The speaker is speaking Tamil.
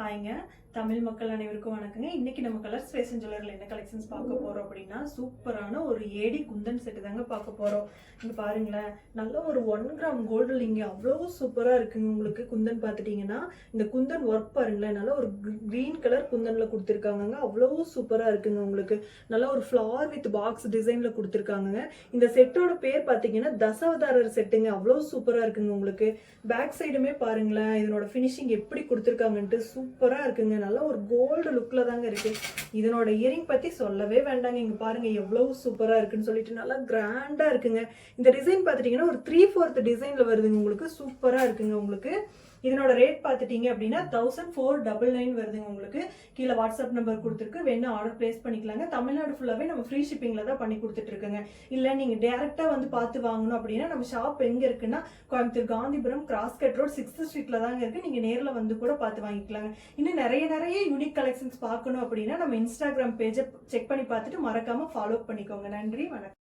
ஹாய்ங்க. தமிழ் மக்கள் அனைவருக்கும் வணக்கங்க. இன்னைக்கு நம்ம கலர்ஸ் ஃபேஷன் ஜுவல்லரியில் என்ன கலெக்ஷன்ஸ் பார்க்க போறோம் அப்படின்னா, சூப்பரான ஒரு ஏடி குந்தன் செட்டு தாங்க பார்க்க போறோம். இங்க பாருங்களேன், நல்ல ஒரு 1 கிராம் கோல்டு இங்க அவ்வளோ சூப்பரா இருக்குங்க. உங்களுக்கு குந்தன் பார்த்துட்டீங்கன்னா, இந்த குந்தன் ஒர்க் பாருங்களேன், நல்ல ஒரு கிரீன் கலர் குந்தன்ல கொடுத்துருக்காங்க. அவ்வளோ சூப்பரா இருக்குங்க. உங்களுக்கு நல்ல ஒரு ஃப்ளவர் வித் பாக்ஸ் டிசைன்ல கொடுத்துருக்காங்க. இந்த செட்டோட பேர் பார்த்தீங்கன்னா தசாவதாரர் செட்டுங்க. அவ்வளோ சூப்பரா இருக்குங்க. உங்களுக்கு பேக் சைடுமே பாருங்களேன், இதனோட ஃபினிஷிங் எப்படி கொடுத்துருக்காங்கன்ட்டு சூப்பரா இருக்குங்க. நல்ல ஒரு கோல்டு லுக்ல தாங்க இருக்கு. இதனோட இயரிங் பத்தி சொல்லவே வேண்டாங்க. இங்க பாருங்க எவ்வளவு சூப்பரா இருக்குன்னு சொல்லிட்டு நல்லா கிராண்டா இருக்குங்க. இந்த டிசைன் பாத்துட்டீங்கன்னா ஒரு 3/4 டிசைன்ல வருதுங்க. உங்களுக்கு சூப்பரா இருக்குங்க. உங்களுக்கு இதனோட ரேட் பார்த்துட்டீங்க அப்படின்னா 1499 வருதுங்க. உங்களுக்கு கீழே வாட்ஸ்அப் நம்பர் கொடுத்துருக்கு, வேணா ஆர்டர் பிளேஸ் பண்ணிக்கலாங்க. தமிழ்நாடு ஃபுல்லாவே நம்ம ஃப்ரீ ஷிப்பிங்ல தான் பண்ணி கொடுத்துட்டு இருக்கோங்க. இல்ல நீங்க டைரக்டா வந்து பார்த்து வாங்கணும் அப்படின்னா நம்ம ஷாப் எங்க இருக்குன்னா Coimbatore Gandhipuram cross cut road 6th ஸ்ட்ரீட்ல தாங்க இருக்கு. நீங்க நேர்ல வந்து கூட பார்த்து வாங்கிக்கலாங்க. இன்னும் நிறைய யூனிக் கலெக்ஷன்ஸ் பார்க்கணும் அப்படின்னா நம்ம இன்ஸ்டாகிராம் பேஜை செக் பண்ணி பார்த்துட்டு மறக்காம ஃபாலோ பண்ணிக்கோங்க. நன்றி, வணக்கம்.